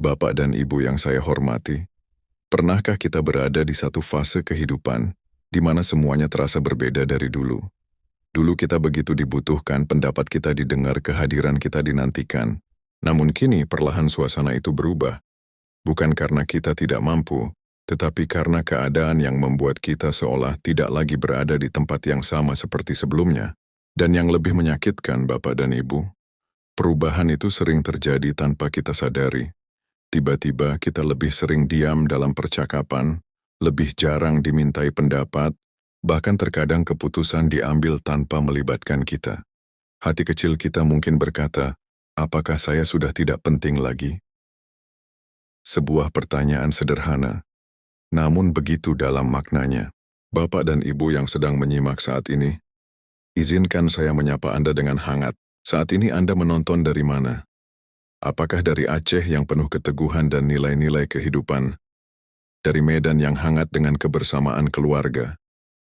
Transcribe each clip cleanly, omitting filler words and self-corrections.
Bapak dan Ibu yang saya hormati, pernahkah kita berada di satu fase kehidupan di mana semuanya terasa berbeda dari dulu? Dulu kita begitu dibutuhkan, pendapat kita didengar, kehadiran kita dinantikan. Namun kini perlahan suasana itu berubah. Bukan karena kita tidak mampu, tetapi karena keadaan yang membuat kita seolah tidak lagi berada di tempat yang sama seperti sebelumnya. Dan yang lebih menyakitkan, Bapak dan Ibu, perubahan itu sering terjadi tanpa kita sadari. Tiba-tiba kita lebih sering diam dalam percakapan, lebih jarang dimintai pendapat, bahkan terkadang keputusan diambil tanpa melibatkan kita. Hati kecil kita mungkin berkata, apakah saya sudah tidak penting lagi? Sebuah pertanyaan sederhana, namun begitu dalam maknanya. Bapak dan Ibu yang sedang menyimak saat ini, izinkan saya menyapa Anda dengan hangat. Saat ini Anda menonton dari mana? Apakah dari Aceh yang penuh keteguhan dan nilai-nilai kehidupan? Dari Medan yang hangat dengan kebersamaan keluarga?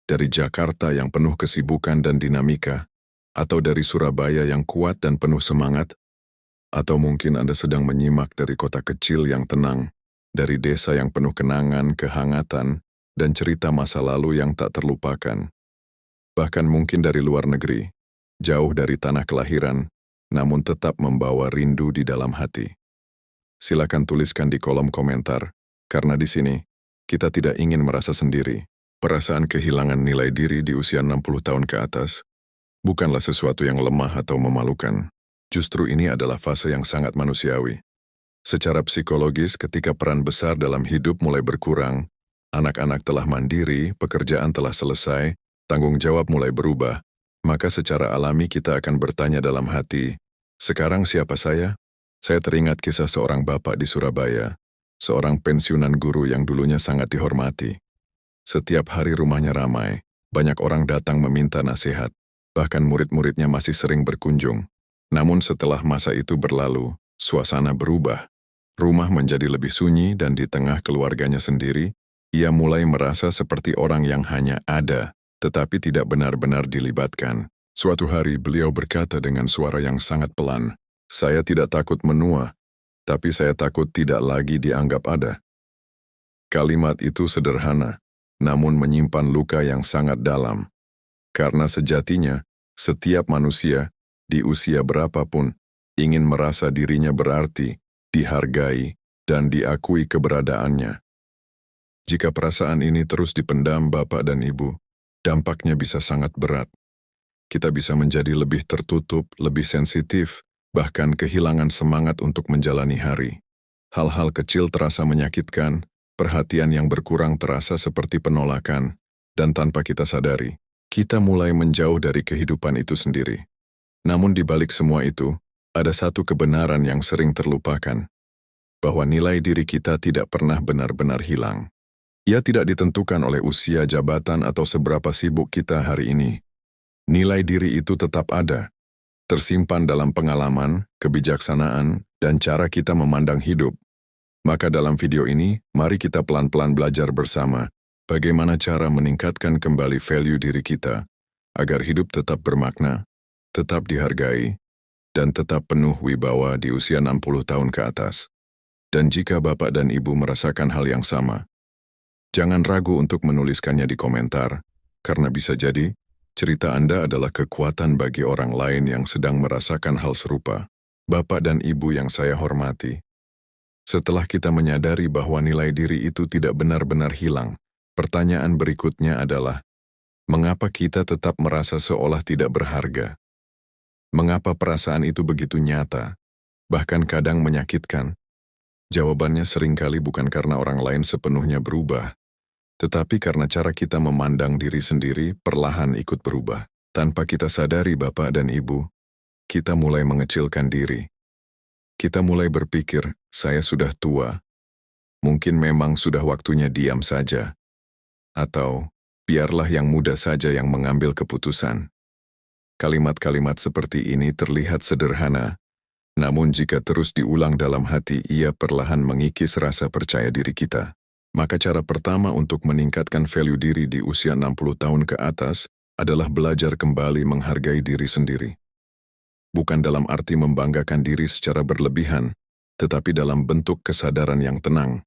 Dari Jakarta yang penuh kesibukan dan dinamika? Atau dari Surabaya yang kuat dan penuh semangat? Atau mungkin Anda sedang menyimak dari kota kecil yang tenang, dari desa yang penuh kenangan, kehangatan, dan cerita masa lalu yang tak terlupakan. Bahkan mungkin dari luar negeri, jauh dari tanah kelahiran, namun tetap membawa rindu di dalam hati. Silakan tuliskan di kolom komentar, karena di sini kita tidak ingin merasa sendiri. Perasaan kehilangan nilai diri di usia 60 tahun ke atas bukanlah sesuatu yang lemah atau memalukan. Justru ini adalah fase yang sangat manusiawi. Secara psikologis, ketika peran besar dalam hidup mulai berkurang, anak-anak telah mandiri, pekerjaan telah selesai, tanggung jawab mulai berubah, maka secara alami kita akan bertanya dalam hati, sekarang siapa saya? Saya teringat kisah seorang bapak di Surabaya, seorang pensiunan guru yang dulunya sangat dihormati. Setiap hari rumahnya ramai, banyak orang datang meminta nasihat, bahkan murid-muridnya masih sering berkunjung. Namun setelah masa itu berlalu, suasana berubah. Rumah menjadi lebih sunyi dan di tengah keluarganya sendiri, ia mulai merasa seperti orang yang hanya ada, tetapi tidak benar-benar dilibatkan. Suatu hari beliau berkata dengan suara yang sangat pelan, "Saya tidak takut menua, tapi saya takut tidak lagi dianggap ada." Kalimat itu sederhana, namun menyimpan luka yang sangat dalam. Karena sejatinya, setiap manusia, di usia berapapun, ingin merasa dirinya berarti, dihargai, dan diakui keberadaannya. Jika perasaan ini terus dipendam Bapak dan Ibu, dampaknya bisa sangat berat. Kita bisa menjadi lebih tertutup, lebih sensitif, bahkan kehilangan semangat untuk menjalani hari. Hal-hal kecil terasa menyakitkan, perhatian yang berkurang terasa seperti penolakan, dan tanpa kita sadari, kita mulai menjauh dari kehidupan itu sendiri. Namun di balik semua itu, ada satu kebenaran yang sering terlupakan, bahwa nilai diri kita tidak pernah benar-benar hilang. Ia tidak ditentukan oleh usia, jabatan, atau seberapa sibuk kita hari ini. Nilai diri itu tetap ada, tersimpan dalam pengalaman, kebijaksanaan, dan cara kita memandang hidup. Maka dalam video ini, mari kita pelan-pelan belajar bersama bagaimana cara meningkatkan kembali value diri kita, agar hidup tetap bermakna, tetap dihargai, dan tetap penuh wibawa di usia 60 tahun ke atas. Dan jika Bapak dan Ibu merasakan hal yang sama, jangan ragu untuk menuliskannya di komentar, karena bisa jadi cerita Anda adalah kekuatan bagi orang lain yang sedang merasakan hal serupa. Bapak dan Ibu yang saya hormati, setelah kita menyadari bahwa nilai diri itu tidak benar-benar hilang, pertanyaan berikutnya adalah, mengapa kita tetap merasa seolah tidak berharga? Mengapa perasaan itu begitu nyata, bahkan kadang menyakitkan? Jawabannya seringkali bukan karena orang lain sepenuhnya berubah, tetapi karena cara kita memandang diri sendiri perlahan ikut berubah. Tanpa kita sadari Bapak dan Ibu, kita mulai mengecilkan diri. Kita mulai berpikir, saya sudah tua, mungkin memang sudah waktunya diam saja. Atau, biarlah yang muda saja yang mengambil keputusan. Kalimat-kalimat seperti ini terlihat sederhana, namun jika terus diulang dalam hati, ia perlahan mengikis rasa percaya diri kita. Maka cara pertama untuk meningkatkan value diri di usia 60 tahun ke atas adalah belajar kembali menghargai diri sendiri. Bukan dalam arti membanggakan diri secara berlebihan, tetapi dalam bentuk kesadaran yang tenang,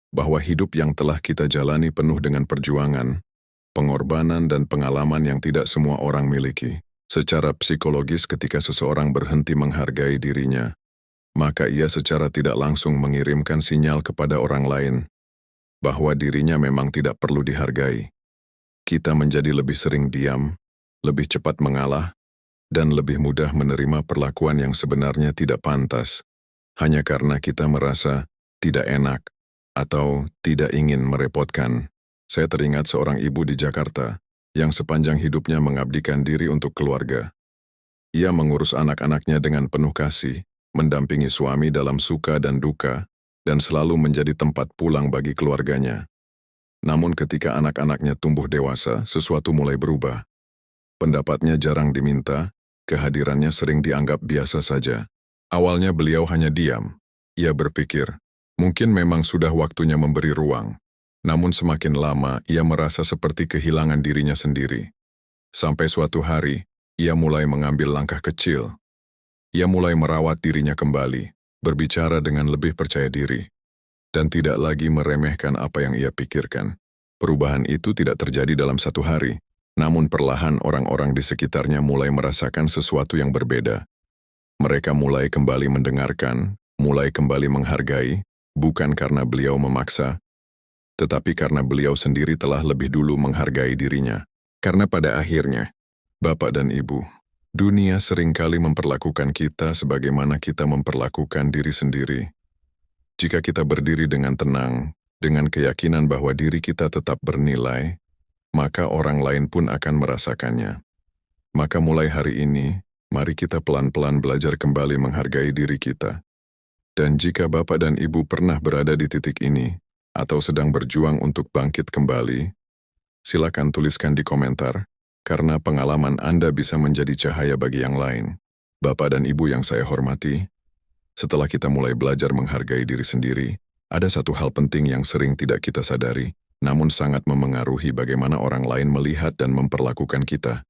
bahwa hidup yang telah kita jalani penuh dengan perjuangan, pengorbanan dan pengalaman yang tidak semua orang miliki. Secara psikologis ketika seseorang berhenti menghargai dirinya, maka ia secara tidak langsung mengirimkan sinyal kepada orang lain bahwa dirinya memang tidak perlu dihargai. Kita menjadi lebih sering diam, lebih cepat mengalah, dan lebih mudah menerima perlakuan yang sebenarnya tidak pantas, hanya karena kita merasa tidak enak atau tidak ingin merepotkan. Saya teringat seorang ibu di Jakarta yang sepanjang hidupnya mengabdikan diri untuk keluarga. Ia mengurus anak-anaknya dengan penuh kasih, mendampingi suami dalam suka dan duka, dan selalu menjadi tempat pulang bagi keluarganya. Namun ketika anak-anaknya tumbuh dewasa, sesuatu mulai berubah. Pendapatnya jarang diminta, kehadirannya sering dianggap biasa saja. Awalnya beliau hanya diam. Ia berpikir, mungkin memang sudah waktunya memberi ruang. Namun semakin lama, ia merasa seperti kehilangan dirinya sendiri. Sampai suatu hari, ia mulai mengambil langkah kecil. Ia mulai merawat dirinya kembali, berbicara dengan lebih percaya diri, dan tidak lagi meremehkan apa yang ia pikirkan. Perubahan itu tidak terjadi dalam satu hari, namun perlahan orang-orang di sekitarnya mulai merasakan sesuatu yang berbeda. Mereka mulai kembali mendengarkan, mulai kembali menghargai, bukan karena beliau memaksa, tetapi karena beliau sendiri telah lebih dulu menghargai dirinya. Karena pada akhirnya, Bapak dan Ibu, dunia seringkali memperlakukan kita sebagaimana kita memperlakukan diri sendiri. Jika kita berdiri dengan tenang, dengan keyakinan bahwa diri kita tetap bernilai, maka orang lain pun akan merasakannya. Maka mulai hari ini, mari kita pelan-pelan belajar kembali menghargai diri kita. Dan jika Bapak dan Ibu pernah berada di titik ini, atau sedang berjuang untuk bangkit kembali, silakan tuliskan di komentar, karena pengalaman Anda bisa menjadi cahaya bagi yang lain. Bapak dan Ibu yang saya hormati, setelah kita mulai belajar menghargai diri sendiri, ada satu hal penting yang sering tidak kita sadari, namun sangat memengaruhi bagaimana orang lain melihat dan memperlakukan kita.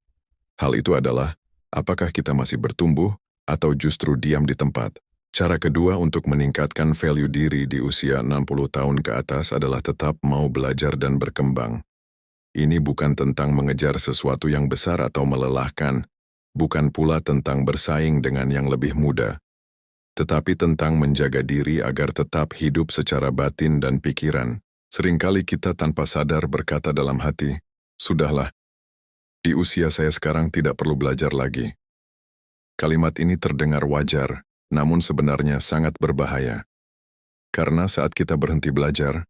Hal itu adalah, apakah kita masih bertumbuh atau justru diam di tempat. Cara kedua untuk meningkatkan value diri di usia 60 tahun ke atas adalah tetap mau belajar dan berkembang. Ini bukan tentang mengejar sesuatu yang besar atau melelahkan, bukan pula tentang bersaing dengan yang lebih muda, tetapi tentang menjaga diri agar tetap hidup secara batin dan pikiran. Seringkali kita tanpa sadar berkata dalam hati, "Sudahlah, di usia saya sekarang tidak perlu belajar lagi." Kalimat ini terdengar wajar, namun sebenarnya sangat berbahaya. Karena saat kita berhenti belajar,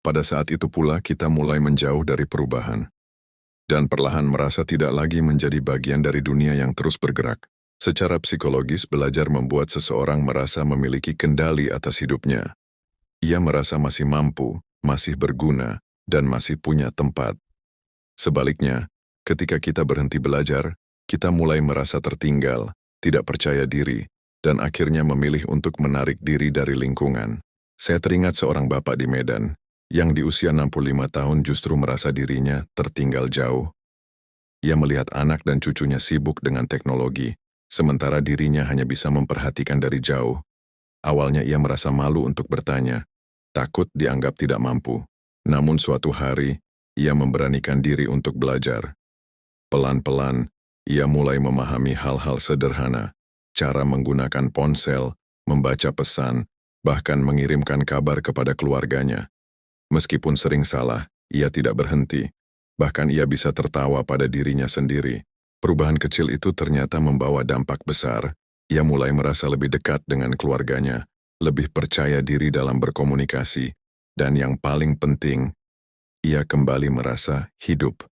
pada saat itu pula kita mulai menjauh dari perubahan. Dan perlahan merasa tidak lagi menjadi bagian dari dunia yang terus bergerak. Secara psikologis, belajar membuat seseorang merasa memiliki kendali atas hidupnya. Ia merasa masih mampu, masih berguna, dan masih punya tempat. Sebaliknya, ketika kita berhenti belajar, kita mulai merasa tertinggal, tidak percaya diri, dan akhirnya memilih untuk menarik diri dari lingkungan. Saya teringat seorang bapak di Medan, yang di usia 65 tahun justru merasa dirinya tertinggal jauh. Ia melihat anak dan cucunya sibuk dengan teknologi, sementara dirinya hanya bisa memperhatikan dari jauh. Awalnya ia merasa malu untuk bertanya, takut dianggap tidak mampu. Namun suatu hari, ia memberanikan diri untuk belajar. Pelan-pelan, ia mulai memahami hal-hal sederhana, cara menggunakan ponsel, membaca pesan, bahkan mengirimkan kabar kepada keluarganya. Meskipun sering salah, ia tidak berhenti. Bahkan ia bisa tertawa pada dirinya sendiri. Perubahan kecil itu ternyata membawa dampak besar. Ia mulai merasa lebih dekat dengan keluarganya, lebih percaya diri dalam berkomunikasi, dan yang paling penting, ia kembali merasa hidup.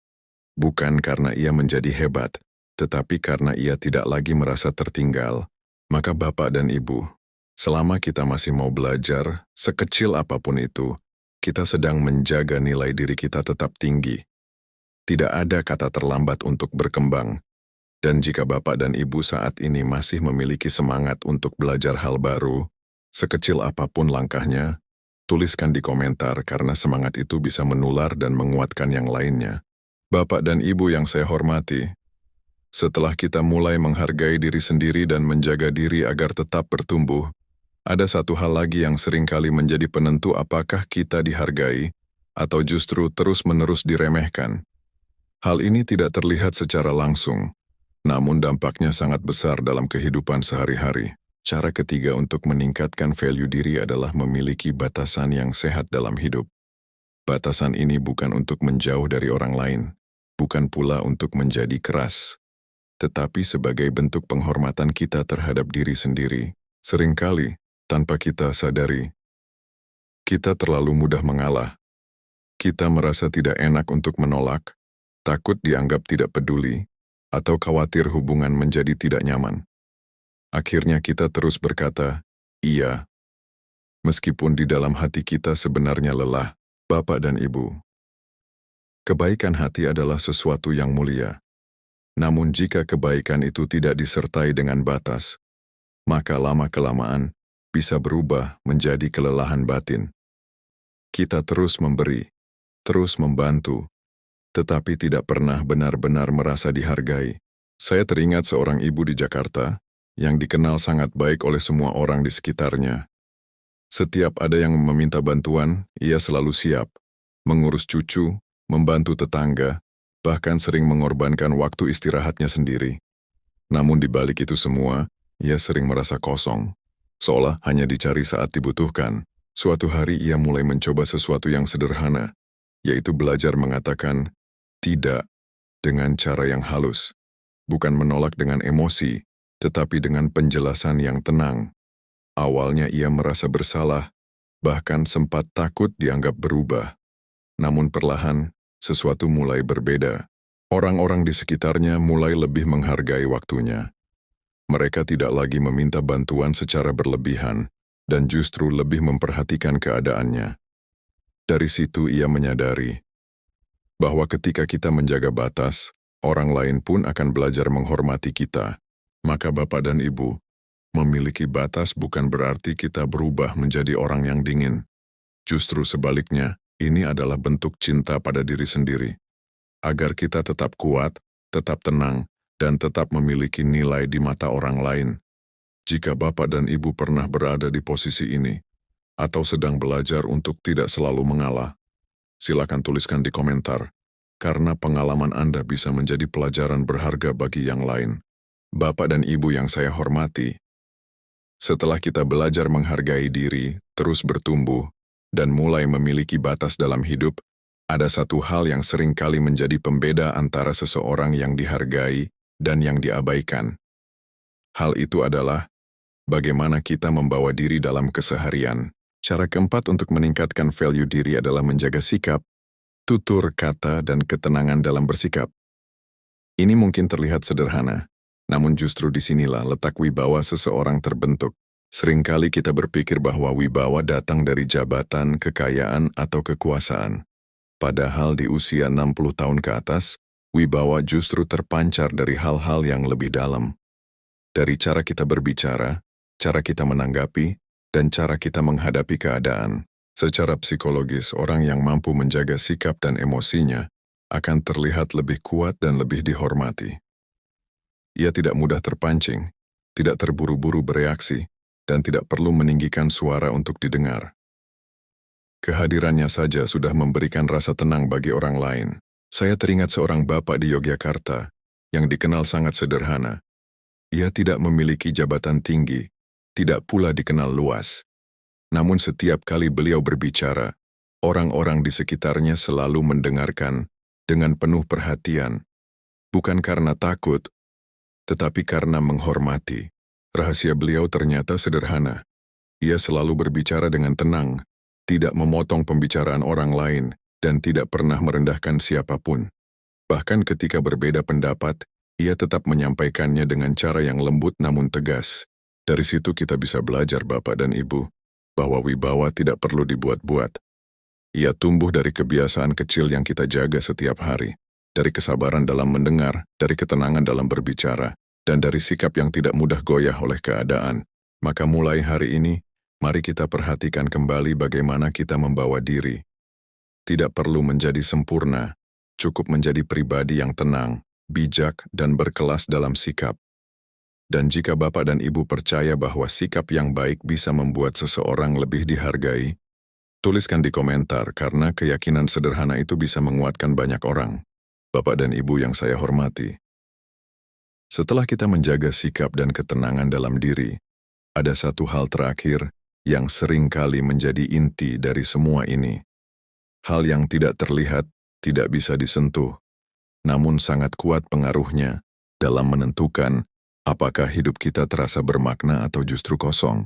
Bukan karena ia menjadi hebat, tetapi karena ia tidak lagi merasa tertinggal. Maka Bapak dan Ibu, selama kita masih mau belajar, sekecil apapun itu, kita sedang menjaga nilai diri kita tetap tinggi. Tidak ada kata terlambat untuk berkembang. Dan jika Bapak dan Ibu saat ini masih memiliki semangat untuk belajar hal baru, sekecil apapun langkahnya, tuliskan di komentar karena semangat itu bisa menular dan menguatkan yang lainnya. Bapak dan Ibu yang saya hormati, setelah kita mulai menghargai diri sendiri dan menjaga diri agar tetap bertumbuh, Ada satu hal lagi yang seringkali menjadi penentu apakah kita dihargai atau justru terus-menerus diremehkan. Hal ini tidak terlihat secara langsung, namun dampaknya sangat besar dalam kehidupan sehari-hari. Cara ketiga untuk meningkatkan value diri adalah memiliki batasan yang sehat dalam hidup. Batasan ini bukan untuk menjauh dari orang lain, bukan pula untuk menjadi keras, tetapi sebagai bentuk penghormatan kita terhadap diri sendiri. Seringkali, tanpa kita sadari, kita terlalu mudah mengalah. Kita merasa tidak enak untuk menolak, takut dianggap tidak peduli, atau khawatir hubungan menjadi tidak nyaman. Akhirnya kita terus berkata, iya, meskipun di dalam hati kita sebenarnya lelah. Bapak dan Ibu, kebaikan hati adalah sesuatu yang mulia. Namun jika kebaikan itu tidak disertai dengan batas, maka lama-kelamaan bisa berubah menjadi kelelahan batin. Kita terus memberi, terus membantu, tetapi tidak pernah benar-benar merasa dihargai. Saya teringat seorang ibu di Jakarta yang dikenal sangat baik oleh semua orang di sekitarnya. Setiap ada yang meminta bantuan, ia selalu siap, mengurus cucu, membantu tetangga, bahkan sering mengorbankan waktu istirahatnya sendiri. Namun di balik itu semua, ia sering merasa kosong, seolah hanya dicari saat dibutuhkan. Suatu hari ia mulai mencoba sesuatu yang sederhana, yaitu belajar mengatakan tidak dengan cara yang halus, bukan menolak dengan emosi, tetapi dengan penjelasan yang tenang. Awalnya ia merasa bersalah, bahkan sempat takut dianggap berubah. Namun perlahan, sesuatu mulai berbeda. Orang-orang di sekitarnya mulai lebih menghargai waktunya. Mereka tidak lagi meminta bantuan secara berlebihan, dan justru lebih memperhatikan keadaannya. Dari situ ia menyadari bahwa ketika kita menjaga batas, orang lain pun akan belajar menghormati kita. Maka Bapak dan Ibu, memiliki batas bukan berarti kita berubah menjadi orang yang dingin. Justru sebaliknya, ini adalah bentuk cinta pada diri sendiri. Agar kita tetap kuat, tetap tenang, dan tetap memiliki nilai di mata orang lain. Jika Bapak dan Ibu pernah berada di posisi ini, atau sedang belajar untuk tidak selalu mengalah, silakan tuliskan di komentar, karena pengalaman Anda bisa menjadi pelajaran berharga bagi yang lain. Bapak dan Ibu yang saya hormati, setelah kita belajar menghargai diri, terus bertumbuh, dan mulai memiliki batas dalam hidup, ada satu hal yang sering kali menjadi pembeda antara seseorang yang dihargai dan yang diabaikan. Hal itu adalah bagaimana kita membawa diri dalam keseharian. Cara keempat untuk meningkatkan value diri adalah menjaga sikap, tutur kata, dan ketenangan dalam bersikap. Ini mungkin terlihat sederhana, namun justru disinilah letak wibawa seseorang terbentuk. Seringkali kita berpikir bahwa wibawa datang dari jabatan, kekayaan, atau kekuasaan. Padahal di usia 60 tahun ke atas, wibawa justru terpancar dari hal-hal yang lebih dalam. Dari cara kita berbicara, cara kita menanggapi, dan cara kita menghadapi keadaan. Secara psikologis, orang yang mampu menjaga sikap dan emosinya akan terlihat lebih kuat dan lebih dihormati. Ia tidak mudah terpancing, tidak terburu-buru bereaksi, dan tidak perlu meninggikan suara untuk didengar. Kehadirannya saja sudah memberikan rasa tenang bagi orang lain. Saya teringat seorang bapak di Yogyakarta yang dikenal sangat sederhana. Ia tidak memiliki jabatan tinggi, tidak pula dikenal luas. Namun setiap kali beliau berbicara, orang-orang di sekitarnya selalu mendengarkan dengan penuh perhatian, bukan karena takut, tetapi karena menghormati. Rahasia beliau ternyata sederhana. Ia selalu berbicara dengan tenang, tidak memotong pembicaraan orang lain, dan tidak pernah merendahkan siapapun. Bahkan ketika berbeda pendapat, ia tetap menyampaikannya dengan cara yang lembut namun tegas. Dari situ kita bisa belajar Bapak dan Ibu, bahwa wibawa tidak perlu dibuat-buat. Ia tumbuh dari kebiasaan kecil yang kita jaga setiap hari. Dari kesabaran dalam mendengar, dari ketenangan dalam berbicara, dan dari sikap yang tidak mudah goyah oleh keadaan. Maka mulai hari ini, mari kita perhatikan kembali bagaimana kita membawa diri. Tidak perlu menjadi sempurna, cukup menjadi pribadi yang tenang, bijak, dan berkelas dalam sikap. Dan jika Bapak dan Ibu percaya bahwa sikap yang baik bisa membuat seseorang lebih dihargai, tuliskan di komentar karena keyakinan sederhana itu bisa menguatkan banyak orang. Bapak dan Ibu yang saya hormati. Setelah kita menjaga sikap dan ketenangan dalam diri, ada satu hal terakhir yang sering kali menjadi inti dari semua ini. Hal yang tidak terlihat, tidak bisa disentuh, namun sangat kuat pengaruhnya dalam menentukan apakah hidup kita terasa bermakna atau justru kosong.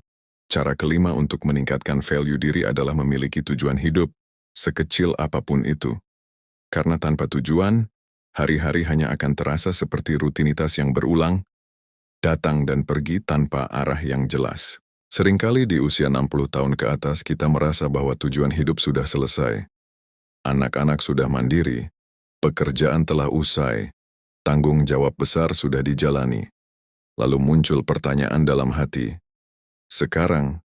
Cara kelima untuk meningkatkan value diri adalah memiliki tujuan hidup, sekecil apapun itu. Karena tanpa tujuan, hari-hari hanya akan terasa seperti rutinitas yang berulang, datang dan pergi tanpa arah yang jelas. Seringkali di usia 60 tahun ke atas kita merasa bahwa tujuan hidup sudah selesai. Anak-anak sudah mandiri, pekerjaan telah usai, tanggung jawab besar sudah dijalani. Lalu muncul pertanyaan dalam hati, sekarang,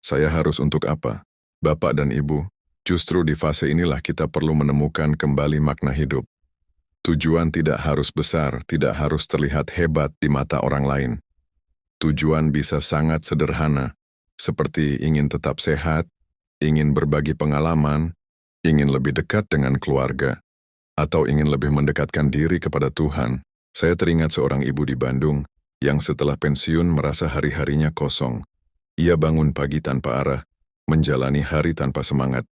saya harus untuk apa? Bapak dan Ibu, justru di fase inilah kita perlu menemukan kembali makna hidup. Tujuan tidak harus besar, tidak harus terlihat hebat di mata orang lain. Tujuan bisa sangat sederhana, seperti ingin tetap sehat, ingin berbagi pengalaman, ingin lebih dekat dengan keluarga, atau ingin lebih mendekatkan diri kepada Tuhan. Saya teringat seorang ibu di Bandung yang setelah pensiun merasa hari-harinya kosong. Ia bangun pagi tanpa arah, menjalani hari tanpa semangat.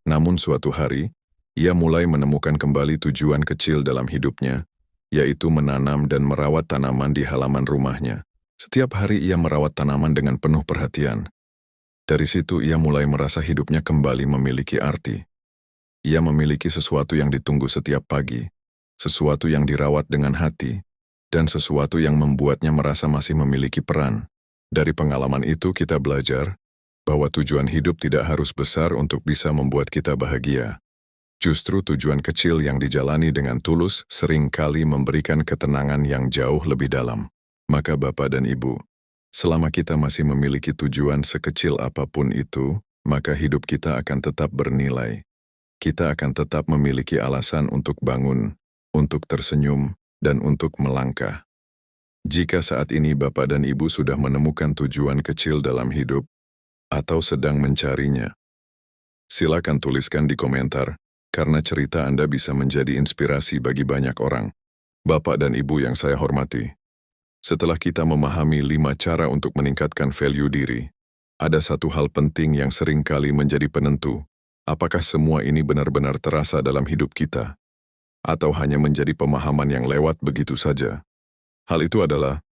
Namun suatu hari, ia mulai menemukan kembali tujuan kecil dalam hidupnya, yaitu menanam dan merawat tanaman di halaman rumahnya. Setiap hari ia merawat tanaman dengan penuh perhatian. Dari situ ia mulai merasa hidupnya kembali memiliki arti. Ia memiliki sesuatu yang ditunggu setiap pagi, sesuatu yang dirawat dengan hati, dan sesuatu yang membuatnya merasa masih memiliki peran. Dari pengalaman itu kita belajar bahwa tujuan hidup tidak harus besar untuk bisa membuat kita bahagia. Justru tujuan kecil yang dijalani dengan tulus seringkali memberikan ketenangan yang jauh lebih dalam. Maka Bapak dan Ibu, selama kita masih memiliki tujuan sekecil apapun itu, maka hidup kita akan tetap bernilai. Kita akan tetap memiliki alasan untuk bangun, untuk tersenyum, dan untuk melangkah. Jika saat ini Bapak dan Ibu sudah menemukan tujuan kecil dalam hidup, atau sedang mencarinya, silakan tuliskan di komentar, karena cerita Anda bisa menjadi inspirasi bagi banyak orang. Bapak dan Ibu yang saya hormati, setelah kita memahami 5 cara untuk meningkatkan value diri, ada satu hal penting yang sering kali menjadi penentu, apakah semua ini benar-benar terasa dalam hidup kita, atau hanya menjadi pemahaman yang lewat begitu saja. Hal itu adalah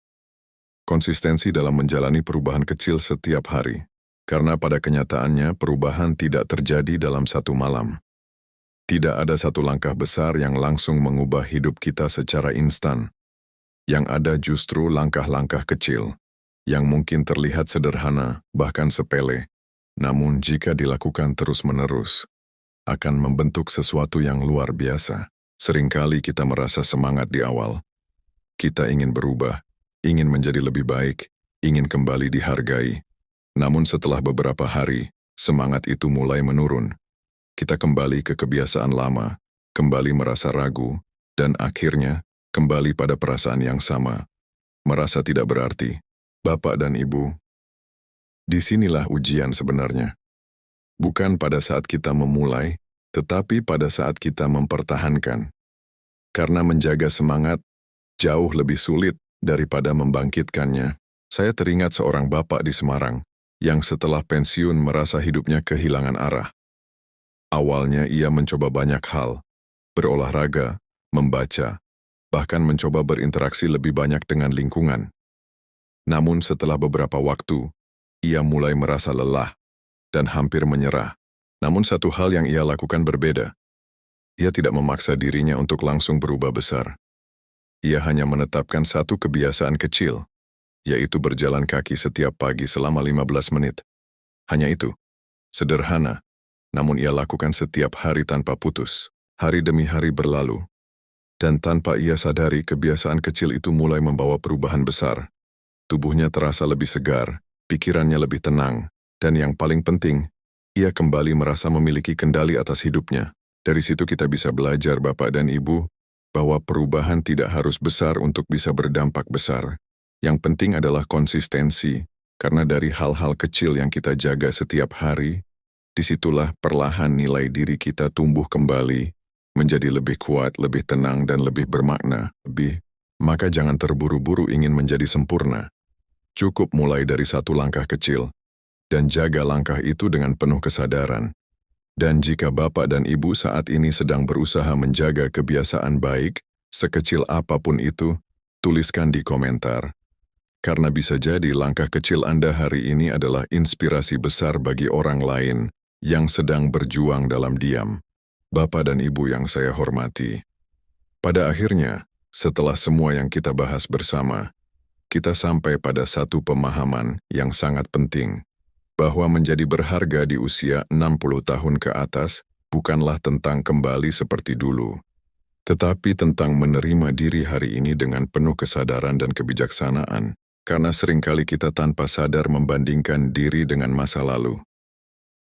konsistensi dalam menjalani perubahan kecil setiap hari, karena pada kenyataannya perubahan tidak terjadi dalam satu malam. Tidak ada satu langkah besar yang langsung mengubah hidup kita secara instan. Yang ada justru langkah-langkah kecil, yang mungkin terlihat sederhana, bahkan sepele, namun jika dilakukan terus-menerus, akan membentuk sesuatu yang luar biasa. Seringkali kita merasa semangat di awal. Kita ingin berubah, ingin menjadi lebih baik, ingin kembali dihargai. Namun setelah beberapa hari, semangat itu mulai menurun. Kita kembali ke kebiasaan lama, kembali merasa ragu, dan akhirnya kembali pada perasaan yang sama. Merasa tidak berarti. Bapak dan Ibu, disinilah ujian sebenarnya. Bukan pada saat kita memulai, tetapi pada saat kita mempertahankan. Karena menjaga semangat jauh lebih sulit daripada membangkitkannya. Saya teringat seorang bapak di Semarang yang setelah pensiun merasa hidupnya kehilangan arah. Awalnya ia mencoba banyak hal, berolahraga, membaca, bahkan mencoba berinteraksi lebih banyak dengan lingkungan. Namun setelah beberapa waktu, ia mulai merasa lelah dan hampir menyerah. Namun satu hal yang ia lakukan berbeda. Ia tidak memaksa dirinya untuk langsung berubah besar. Ia hanya menetapkan satu kebiasaan kecil, yaitu berjalan kaki setiap pagi selama 15 menit. Hanya itu, sederhana, namun ia lakukan setiap hari tanpa putus. Hari demi hari berlalu, dan tanpa ia sadari kebiasaan kecil itu mulai membawa perubahan besar. Tubuhnya terasa lebih segar, pikirannya lebih tenang, dan yang paling penting, ia kembali merasa memiliki kendali atas hidupnya. Dari situ kita bisa belajar Bapak dan Ibu, bahwa perubahan tidak harus besar untuk bisa berdampak besar. Yang penting adalah konsistensi, karena dari hal-hal kecil yang kita jaga setiap hari, disitulah perlahan nilai diri kita tumbuh kembali, menjadi lebih kuat, lebih tenang, dan lebih bermakna. Maka jangan terburu-buru ingin menjadi sempurna. Cukup mulai dari satu langkah kecil, dan jaga langkah itu dengan penuh kesadaran. Dan jika Bapak dan Ibu saat ini sedang berusaha menjaga kebiasaan baik, sekecil apapun itu, tuliskan di komentar. Karena bisa jadi langkah kecil Anda hari ini adalah inspirasi besar bagi orang lain yang sedang berjuang dalam diam. Bapak dan Ibu yang saya hormati. Pada akhirnya, setelah semua yang kita bahas bersama, kita sampai pada satu pemahaman yang sangat penting, bahwa menjadi berharga di usia 60 tahun ke atas bukanlah tentang kembali seperti dulu, tetapi tentang menerima diri hari ini dengan penuh kesadaran dan kebijaksanaan, karena seringkali kita tanpa sadar membandingkan diri dengan masa lalu.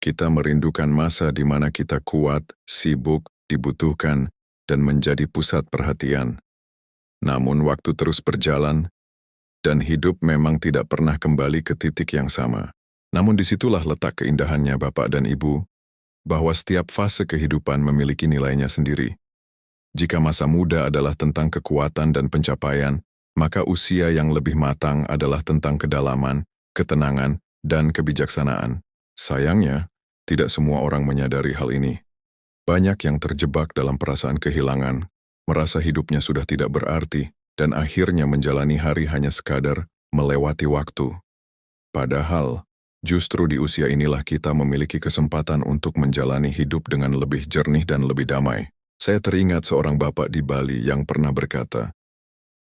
Kita merindukan masa di mana kita kuat, sibuk, dibutuhkan, dan menjadi pusat perhatian. Namun waktu terus berjalan, dan hidup memang tidak pernah kembali ke titik yang sama. Namun disitulah letak keindahannya Bapak dan Ibu, bahwa setiap fase kehidupan memiliki nilainya sendiri. Jika masa muda adalah tentang kekuatan dan pencapaian, maka usia yang lebih matang adalah tentang kedalaman, ketenangan, dan kebijaksanaan. Sayangnya, tidak semua orang menyadari hal ini. Banyak yang terjebak dalam perasaan kehilangan, merasa hidupnya sudah tidak berarti, dan akhirnya menjalani hari hanya sekadar melewati waktu. Padahal, justru di usia inilah kita memiliki kesempatan untuk menjalani hidup dengan lebih jernih dan lebih damai. Saya teringat seorang bapak di Bali yang pernah berkata,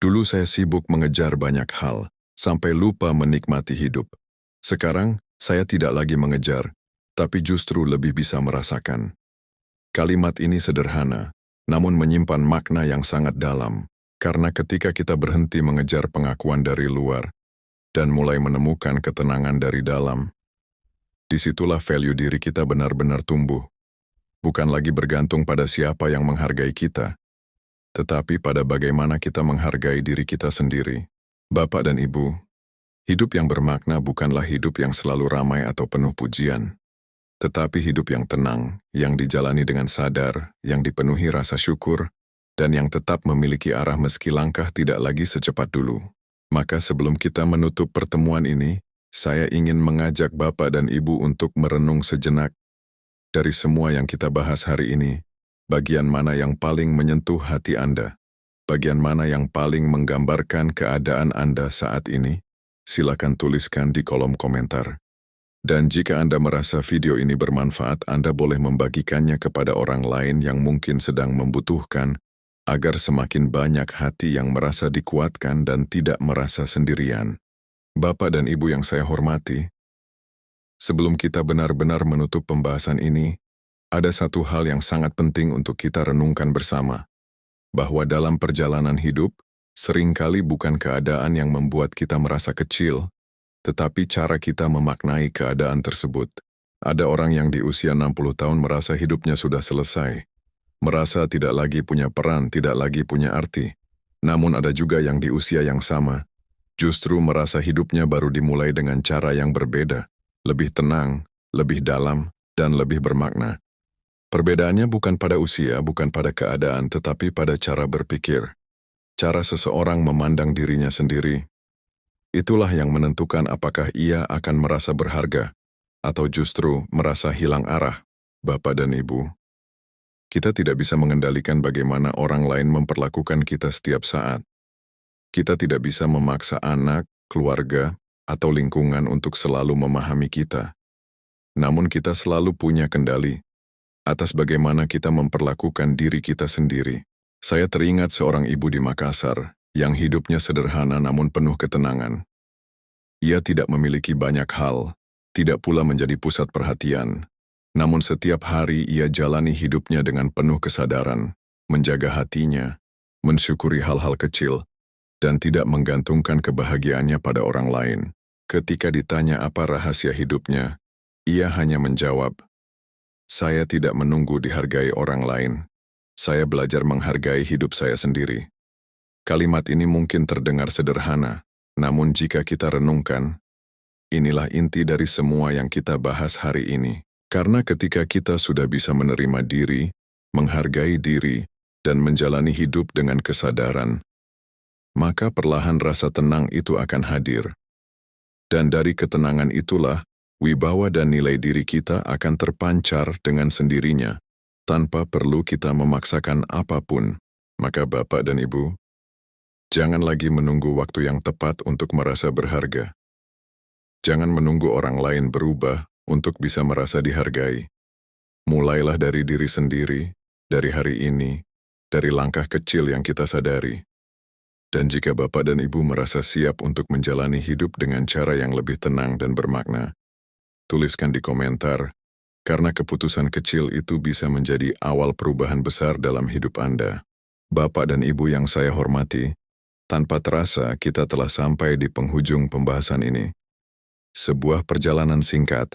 "Dulu saya sibuk mengejar banyak hal, sampai lupa menikmati hidup. Sekarang, saya tidak lagi mengejar, tapi justru lebih bisa merasakan." Kalimat ini sederhana, namun menyimpan makna yang sangat dalam, karena ketika kita berhenti mengejar pengakuan dari luar, dan mulai menemukan ketenangan dari dalam, disitulah value diri kita benar-benar tumbuh. Bukan lagi bergantung pada siapa yang menghargai kita, tetapi pada bagaimana kita menghargai diri kita sendiri. Bapak dan Ibu, hidup yang bermakna bukanlah hidup yang selalu ramai atau penuh pujian, tetapi hidup yang tenang, yang dijalani dengan sadar, yang dipenuhi rasa syukur, dan yang tetap memiliki arah meski langkah tidak lagi secepat dulu. Maka sebelum kita menutup pertemuan ini, saya ingin mengajak Bapak dan Ibu untuk merenung sejenak. Dari semua yang kita bahas hari ini, bagian mana yang paling menyentuh hati Anda? Bagian mana yang paling menggambarkan keadaan Anda saat ini? Silakan tuliskan di kolom komentar. Dan jika Anda merasa video ini bermanfaat, Anda boleh membagikannya kepada orang lain yang mungkin sedang membutuhkan, agar semakin banyak hati yang merasa dikuatkan dan tidak merasa sendirian. Bapak dan Ibu yang saya hormati, sebelum kita benar-benar menutup pembahasan ini, ada satu hal yang sangat penting untuk kita renungkan bersama, bahwa dalam perjalanan hidup, seringkali bukan keadaan yang membuat kita merasa kecil, tetapi cara kita memaknai keadaan tersebut. Ada orang yang di usia 60 tahun merasa hidupnya sudah selesai, merasa tidak lagi punya peran, tidak lagi punya arti. Namun ada juga yang di usia yang sama, justru merasa hidupnya baru dimulai dengan cara yang berbeda, lebih tenang, lebih dalam, dan lebih bermakna. Perbedaannya bukan pada usia, bukan pada keadaan, tetapi pada cara berpikir. Cara seseorang memandang dirinya sendiri. Itulah yang menentukan apakah ia akan merasa berharga, atau justru merasa hilang arah. Bapak dan Ibu, kita tidak bisa mengendalikan bagaimana orang lain memperlakukan kita setiap saat. Kita tidak bisa memaksa anak, keluarga, atau lingkungan untuk selalu memahami kita. Namun kita selalu punya kendali atas bagaimana kita memperlakukan diri kita sendiri. Saya teringat seorang ibu di Makassar yang hidupnya sederhana namun penuh ketenangan. Ia tidak memiliki banyak hal, tidak pula menjadi pusat perhatian. Namun setiap hari ia jalani hidupnya dengan penuh kesadaran, menjaga hatinya, mensyukuri hal-hal kecil, dan tidak menggantungkan kebahagiaannya pada orang lain. Ketika ditanya apa rahasia hidupnya, ia hanya menjawab, "Saya tidak menunggu dihargai orang lain. Saya belajar menghargai hidup saya sendiri." Kalimat ini mungkin terdengar sederhana, Namun jika kita renungkan, inilah inti dari semua yang kita bahas hari ini. Karena ketika kita sudah bisa menerima diri, menghargai diri, dan menjalani hidup dengan kesadaran, maka perlahan rasa tenang itu akan hadir. Dan dari ketenangan itulah, wibawa dan nilai diri kita akan terpancar dengan sendirinya, tanpa perlu kita memaksakan apapun. Maka Bapak dan Ibu, jangan lagi menunggu waktu yang tepat untuk merasa berharga. Jangan menunggu orang lain berubah untuk bisa merasa dihargai. Mulailah dari diri sendiri, dari hari ini, dari langkah kecil yang kita sadari. Dan jika Bapak dan Ibu merasa siap untuk menjalani hidup dengan cara yang lebih tenang dan bermakna, tuliskan di komentar, karena keputusan kecil itu bisa menjadi awal perubahan besar dalam hidup Anda. Bapak dan Ibu yang saya hormati, tanpa terasa kita telah sampai di penghujung pembahasan ini. Sebuah perjalanan singkat,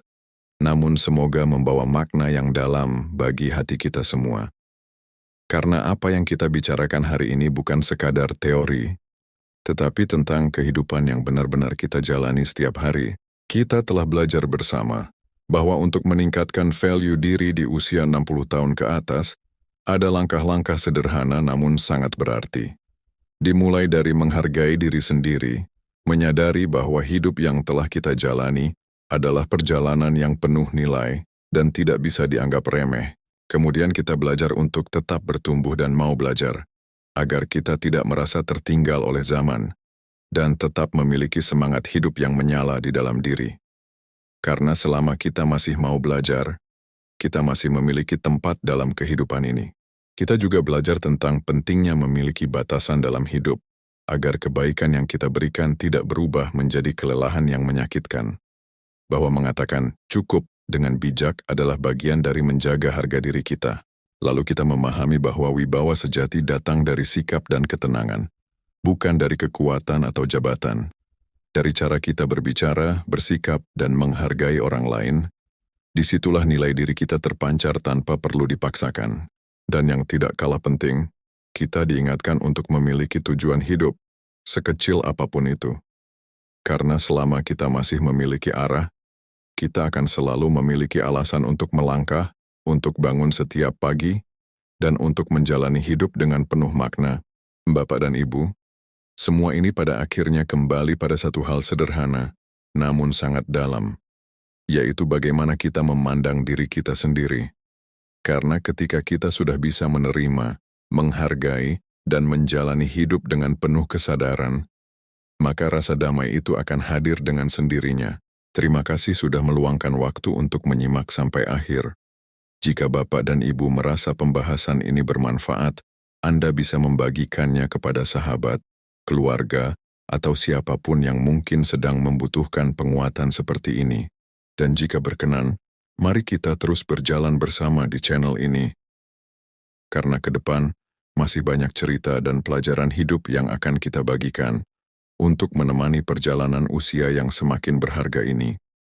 namun semoga membawa makna yang dalam bagi hati kita semua. Karena apa yang kita bicarakan hari ini bukan sekadar teori, tetapi tentang kehidupan yang benar-benar kita jalani setiap hari. Kita telah belajar bersama bahwa untuk meningkatkan value diri di usia 60 tahun ke atas, ada langkah-langkah sederhana namun sangat berarti. Dimulai dari menghargai diri sendiri, menyadari bahwa hidup yang telah kita jalani adalah perjalanan yang penuh nilai dan tidak bisa dianggap remeh. Kemudian kita belajar untuk tetap bertumbuh dan mau belajar, agar kita tidak merasa tertinggal oleh zaman, dan tetap memiliki semangat hidup yang menyala di dalam diri. Karena selama kita masih mau belajar, kita masih memiliki tempat dalam kehidupan ini. Kita juga belajar tentang pentingnya memiliki batasan dalam hidup, agar kebaikan yang kita berikan tidak berubah menjadi kelelahan yang menyakitkan. Bahwa mengatakan cukup dengan bijak adalah bagian dari menjaga harga diri kita. Lalu kita memahami bahwa wibawa sejati datang dari sikap dan ketenangan, bukan dari kekuatan atau jabatan. Dari cara kita berbicara, bersikap, dan menghargai orang lain, disitulah nilai diri kita terpancar tanpa perlu dipaksakan. Dan yang tidak kalah penting, kita diingatkan untuk memiliki tujuan hidup, sekecil apapun itu. Karena selama kita masih memiliki arah, kita akan selalu memiliki alasan untuk melangkah, untuk bangun setiap pagi, dan untuk menjalani hidup dengan penuh makna. Bapak dan Ibu, semua ini pada akhirnya kembali pada satu hal sederhana, namun sangat dalam, yaitu bagaimana kita memandang diri kita sendiri. Karena ketika kita sudah bisa menerima, menghargai, dan menjalani hidup dengan penuh kesadaran, maka rasa damai itu akan hadir dengan sendirinya. Terima kasih sudah meluangkan waktu untuk menyimak sampai akhir. Jika Bapak dan Ibu merasa pembahasan ini bermanfaat, Anda bisa membagikannya kepada sahabat, keluarga, atau siapapun yang mungkin sedang membutuhkan penguatan seperti ini. Dan jika berkenan, mari kita terus berjalan bersama di channel ini. Karena ke depan, masih banyak cerita dan pelajaran hidup yang akan kita bagikan untuk menemani perjalanan usia yang semakin berharga ini.